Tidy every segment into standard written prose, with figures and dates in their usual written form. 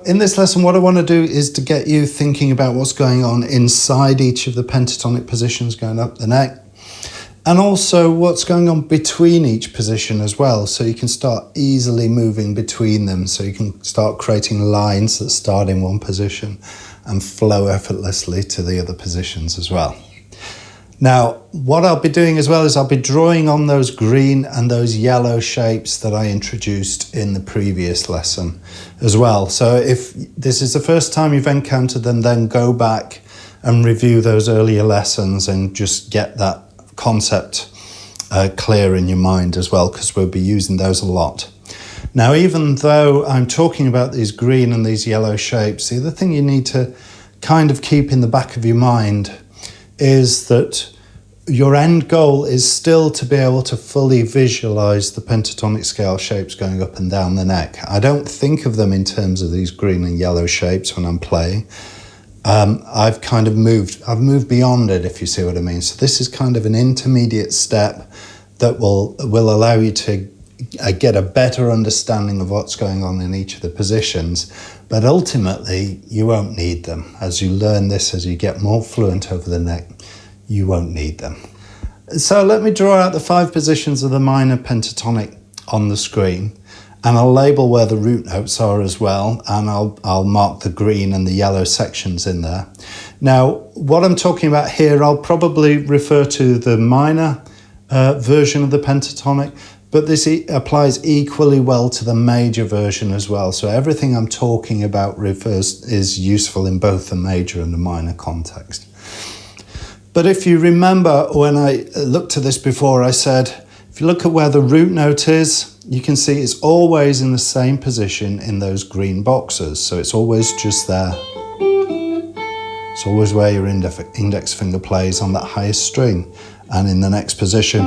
In this lesson, what I want to do is to get you thinking about what's going on inside each of the pentatonic positions going up the neck, and also what's going on between each position as well, so you can start easily moving between them, so you can start creating lines that start in one position and flow effortlessly to the other positions as well. Now, what I'll be doing as well is I'll be drawing on those green and those yellow shapes that I introduced in the previous lesson as well. So if this is the first time you've encountered them, then go back and review those earlier lessons and just get that concept clear in your mind as well, because we'll be using those a lot. Now, even though I'm talking about these green and these yellow shapes, the other thing you need to kind of keep in the back of your mind is that your end goal is still to be able to fully visualize the pentatonic scale shapes going up and down the neck. I don't think of them in terms of these green and yellow shapes when I'm playing. I've moved beyond it, if you see what I mean. So this is kind of an intermediate step that will allow you to get a better understanding of what's going on in each of the positions. But ultimately, you won't need them. As you learn this, as you get more fluent over the neck, you won't need them. So let me draw out the 5 positions of the minor pentatonic on the screen, and I'll label where the root notes are as well, and I'll mark the green and the yellow sections in there. Now, what I'm talking about here, I'll probably refer to the minor version of the pentatonic, but this applies equally well to the major version as well. So everything I'm talking about is useful in both the major and the minor context. But if you remember, when I looked at this before, I said, if you look at where the root note is, you can see it's always in the same position in those green boxes. So it's always just there. It's always where your index finger plays on that highest string. And in the next position,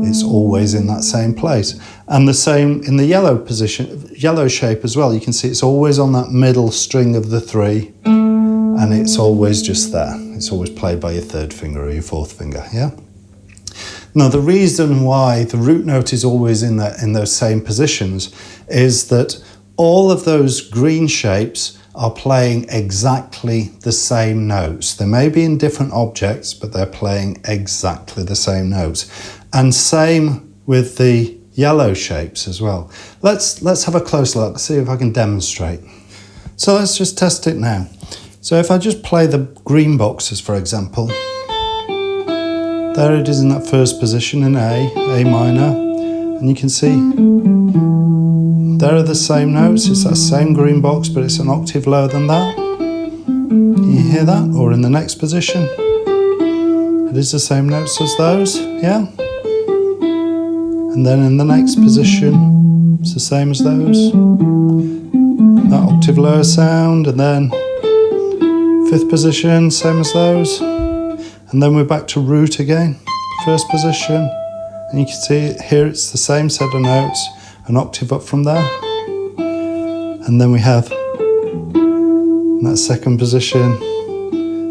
it's always in that same place. And the same in the yellow position, yellow shape as well. You can see it's always on that middle string of the 3, and it's always just there. It's always played by your 3rd finger or your 4th finger, yeah? Now, the reason why the root note is always in those same positions is that all of those green shapes are playing exactly the same notes. They may be in different objects, but they're playing exactly the same notes. And same with the yellow shapes as well. Let's have a close look, see if I can demonstrate. So let's just test it now. So if I just play the green boxes, for example, there it is in that first position in A minor, and you can see there are the same notes. It's that same green box, but it's an octave lower than that. Can you hear that? Or in the next position, it is the same notes as those, yeah? And then in the next position, it's the same as those. That octave lower sound, and then 5th position, same as those. And then we're back to root again, 1st position. And you can see here it's the same set of notes, an octave up from there. And then we have that 2nd position,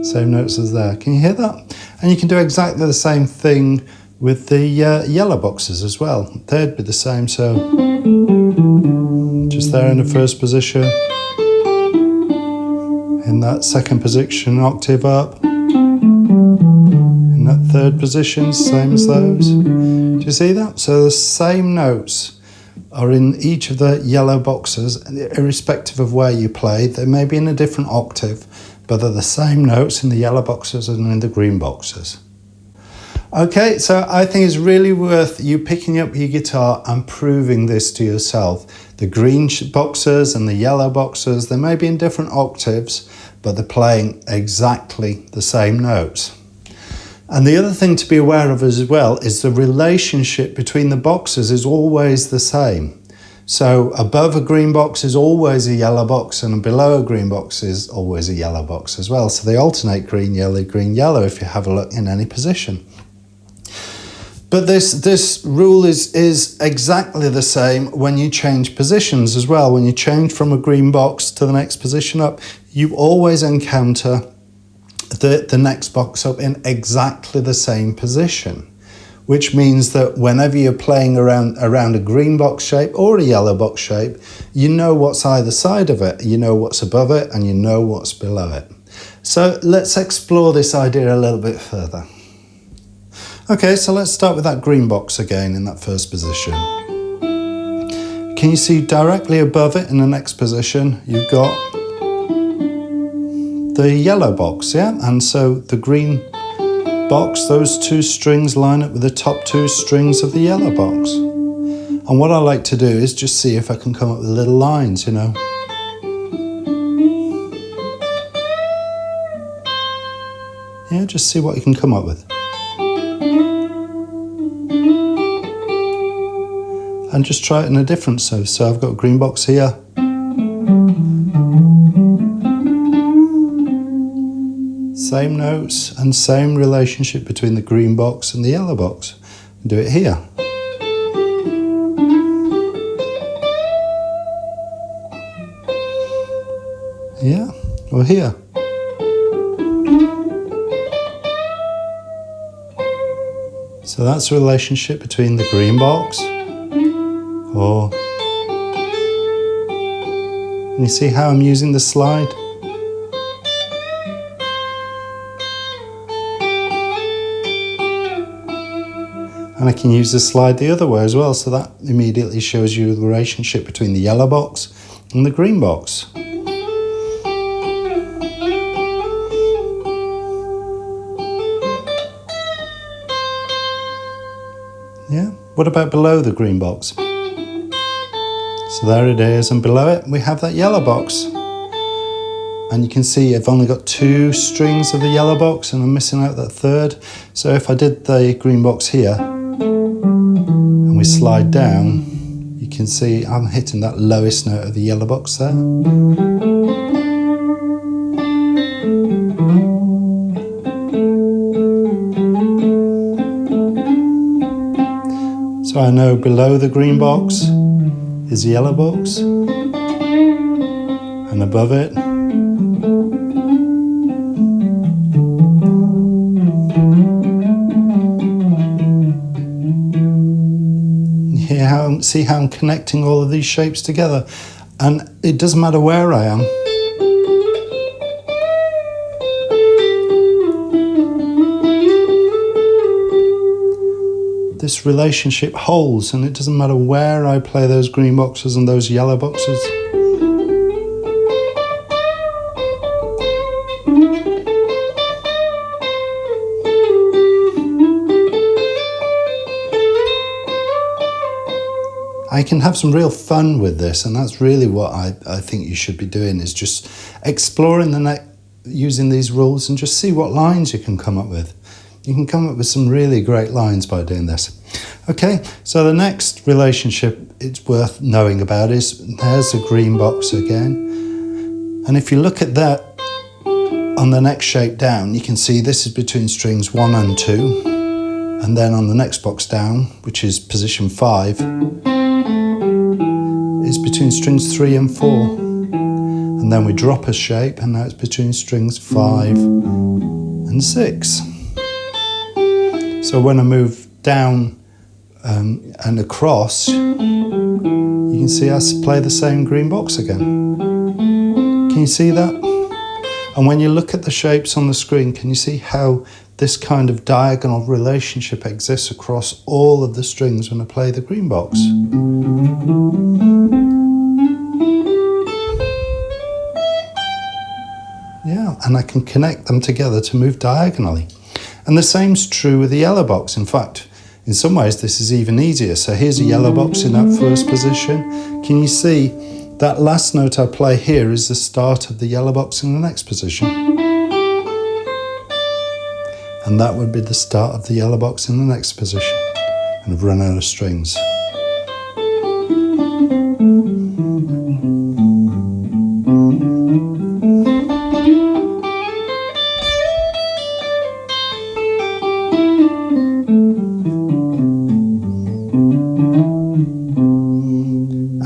same notes as there. Can you hear that? And you can do exactly the same thing with the yellow boxes as well. They'd be the same, so just there in the 1st position, in that 2nd position, an octave up, in that 3rd position, same as those. Do you see that? So the same notes are in each of the yellow boxes, irrespective of where you play. They may be in a different octave, but they're the same notes in the yellow boxes and in the green boxes. Okay, so I think it's really worth you picking up your guitar and proving this to yourself. The green boxes and the yellow boxes, they may be in different octaves, but they're playing exactly the same notes. And the other thing to be aware of as well is the relationship between the boxes is always the same. So above a green box is always a yellow box, and below a green box is always a yellow box as well. So they alternate green, yellow if you have a look in any position. But this rule is exactly the same when you change positions as well. When you change from a green box to the next position up, you always encounter the next box up in exactly the same position, which means that whenever you're playing around a green box shape or a yellow box shape, you know what's either side of it, you know what's above it, and you know what's below it. So let's explore this idea a little bit further. Okay, so let's start with that green box again in that first position. Can you see directly above it in the next position, you've got the yellow box, yeah? And so the green box, those two strings line up with the top two strings of the yellow box. And what I like to do is just see if I can come up with little lines, you know. Yeah, just see what you can come up with. And just try it in a different so I've got a green box here. Same notes and same relationship between the green box and the yellow box. Do it here. Yeah, or here. So that's the relationship between the green box. Or, and you see how I'm using the slide? And I can use the slide the other way as well, so that immediately shows you the relationship between the yellow box and the green box. Yeah, what about below the green box? So there it is, and below it we have that yellow box. And you can see I've only got two strings of the yellow box and I'm missing out that third. So if I did the green box here and we slide down, you can see I'm hitting that lowest note of the yellow box there. So I know below the green box is the yellow box, and above it see how I'm connecting all of these shapes together, and it doesn't matter where I am. This relationship holds, and it doesn't matter where I play those green boxes and those yellow boxes. I can have some real fun with this, and that's really what I think you should be doing, is just exploring the neck using these rules and just see what lines you can come up with. You can come up with some really great lines by doing this. Okay, so the next relationship it's worth knowing about is, there's a green box again. And if you look at that on the next shape down, you can see this is between strings 1 and 2. And then on the next box down, which is position 5, is between strings 3 and 4. And then we drop a shape, and now it's between strings 5 and 6. So when I move down and across, you can see I play the same green box again. Can you see that? And when you look at the shapes on the screen, can you see how this kind of diagonal relationship exists across all of the strings when I play the green box? Yeah, and I can connect them together to move diagonally. And the same's true with the yellow box. In fact, in some ways this is even easier. So here's a yellow box in that first position. Can you see that last note I play here is the start of the yellow box in the next position? And that would be the start of the yellow box in the next position. And I've run out of strings.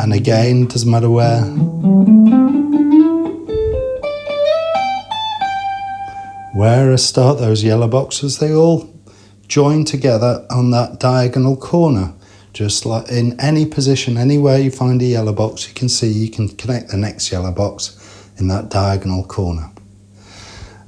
And again, doesn't matter where. Where I start those yellow boxes, they all join together on that diagonal corner. Just like in any position, anywhere you find a yellow box, you can see you can connect the next yellow box in that diagonal corner.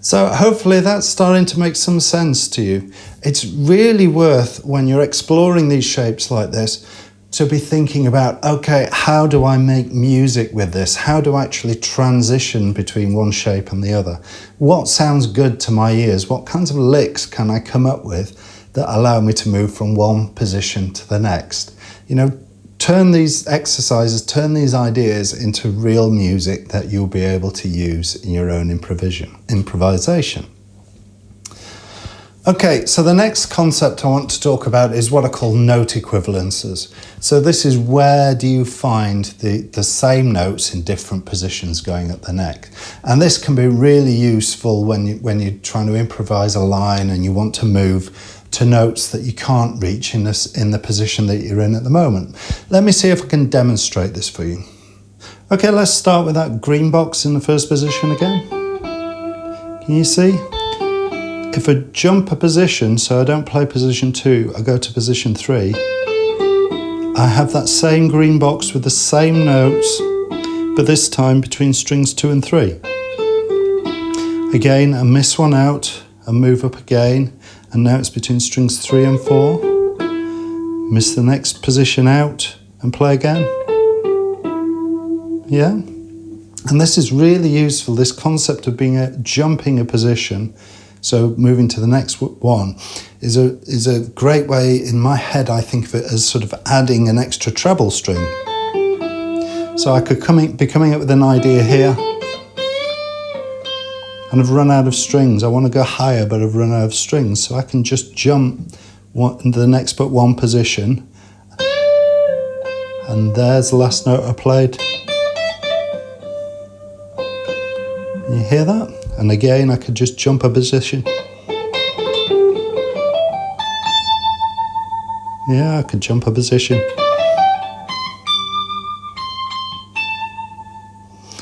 So hopefully that's starting to make some sense to you. It's really worth, when you're exploring these shapes like this, to be thinking about, okay, how do I make music with this? How do I actually transition between one shape and the other? What sounds good to my ears? What kinds of licks can I come up with that allow me to move from one position to the next? You know, turn these exercises, turn these ideas into real music that you'll be able to use in your own improvisation. Okay, so the next concept I want to talk about is what I call note equivalences. So this is where do you find the same notes in different positions going up the neck. And this can be really useful when you're trying to improvise a line and you want to move to notes that you can't reach in the position that you're in at the moment. Let me see if I can demonstrate this for you. Okay, let's start with that green box in the first position again. Can you see? If I jump a position, so I don't play position 2, I go to position 3, I have that same green box with the same notes, but this time between strings 2 and 3. Again, I miss one out and move up again, and now it's between strings 3 and 4. Miss the next position out and play again. Yeah? And this is really useful, this concept of jumping a position. So moving to the next one is a great way, in my head I think of it as sort of adding an extra treble string. So I could be coming up with an idea here, and I've run out of strings. I want to go higher, but I've run out of strings. So I can just jump into the next but one position, and there's the last note I played. You hear that? And again, I could just jump a position. Yeah, I could jump a position.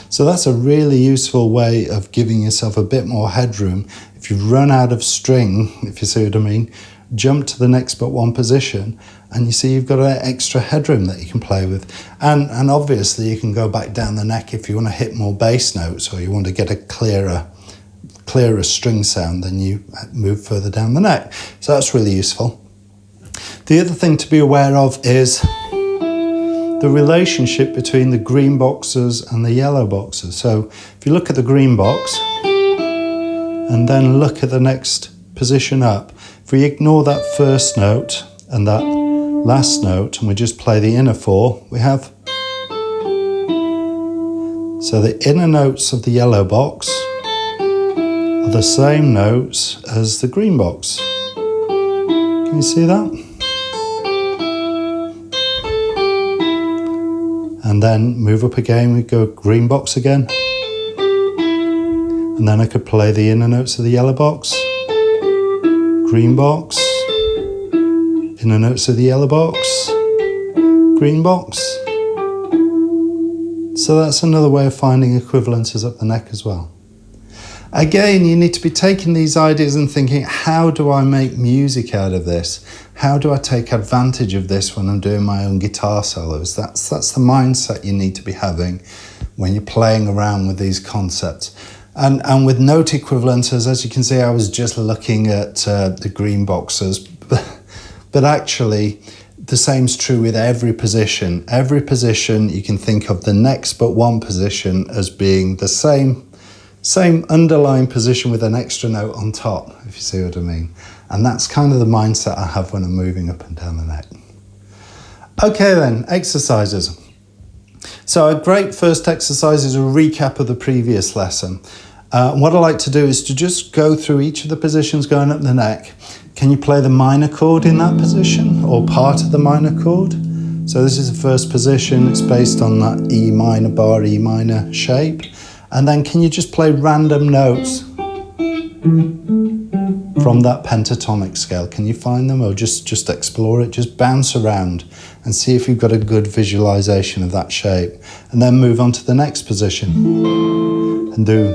So that's a really useful way of giving yourself a bit more headroom. If you've run out of string, if you see what I mean, jump to the next but one position, and you see you've got an extra headroom that you can play with. And obviously you can go back down the neck if you want to hit more bass notes, or you want to get a clearer string sound, then you move further down the neck. So that's really useful. The other thing to be aware of is the relationship between the green boxes and the yellow boxes. So if you look at the green box and then look at the next position up, if we ignore that first note and that last note and we just play the inner 4, we have, so the inner notes of the yellow box are the same notes as the green box. Can you see that? And then move up again, we go green box again. And then I could play the inner notes of the yellow box, green box, inner notes of the yellow box, green box. So that's another way of finding equivalences up the neck as well. Again, you need to be taking these ideas and thinking, how do I make music out of this? How do I take advantage of this when I'm doing my own guitar solos? That's the mindset you need to be having when you're playing around with these concepts. And with note equivalences, as you can see, I was just looking at the green boxes, but actually the same's true with every position. Every position, you can think of the next but one position as being the same underlying position with an extra note on top, if you see what I mean. And that's kind of the mindset I have when I'm moving up and down the neck. Okay then, exercises. So a great first exercise is a recap of the previous lesson. What I like to do is to just go through each of the positions going up the neck. Can you play the minor chord in that position or part of the minor chord? So this is the first position, it's based on that E minor bar, E minor shape. And then can you just play random notes from that pentatonic scale? Can you find them, or just explore it? Just bounce around and see if you've got a good visualization of that shape. And then move on to the next position and do.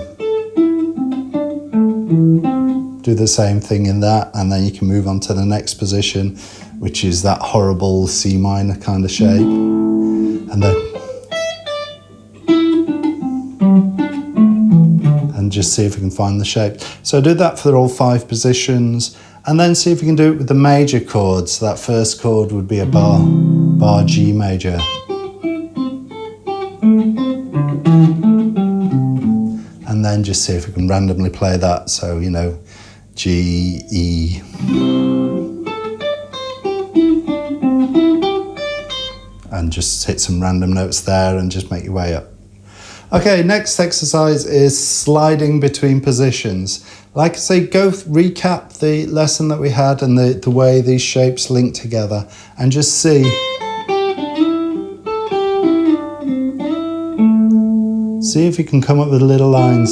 Do the same thing in that, and then you can move on to the next position, which is that horrible C minor kind of shape. And then just see if we can find the shape. So do that for all 5 positions, and then see if you can do it with the major chords. That first chord would be a bar G major. And then just see if we can randomly play that. So, you know, G, E. And just hit some random notes there and just make your way up. Okay, next exercise is sliding between positions. Like I say, go recap the lesson that we had and the way these shapes link together, and just see. See if you can come up with little lines.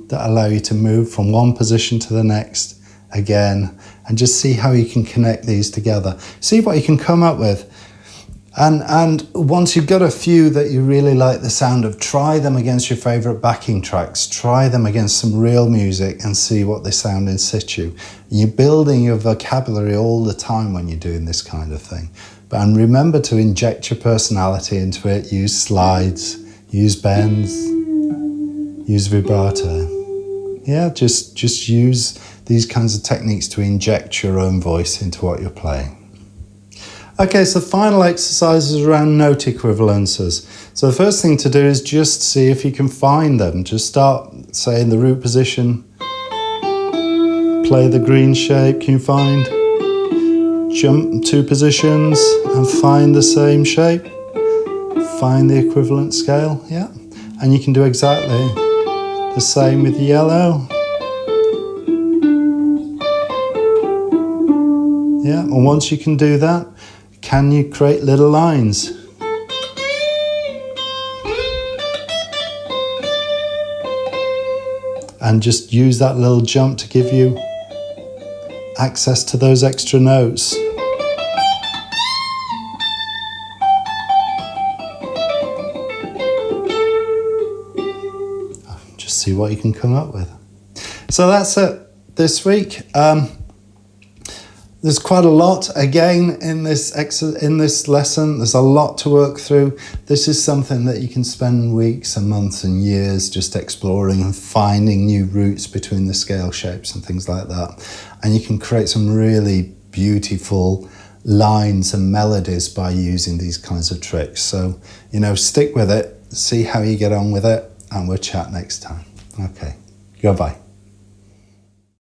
That allow you to move from one position to the next again, and just see how you can connect these together. See what you can come up with. And once you've got a few that you really like the sound of, try them against your favourite backing tracks. Try them against some real music and see what they sound in situ. You're building your vocabulary all the time when you're doing this kind of thing. And remember to inject your personality into it. Use slides, use bends, use vibrato. Yeah, just use these kinds of techniques to inject your own voice into what you're playing. Okay, so the final exercise is around note equivalences. So the first thing to do is just see if you can find them. Just start, say, in the root position. Play the green shape, can you find? Jump 2 positions and find the same shape. Find the equivalent scale, yeah. And you can do exactly the same with the yellow. Yeah, and once you can do that, can you create little lines? And just use that little jump to give you access to those extra notes. Just see what you can come up with. So that's it this week. There's quite a lot, again, in this lesson. There's a lot to work through. This is something that you can spend weeks and months and years just exploring and finding new routes between the scale shapes and things like that. And you can create some really beautiful lines and melodies by using these kinds of tricks. So, you know, stick with it, see how you get on with it, and we'll chat next time. Okay, goodbye.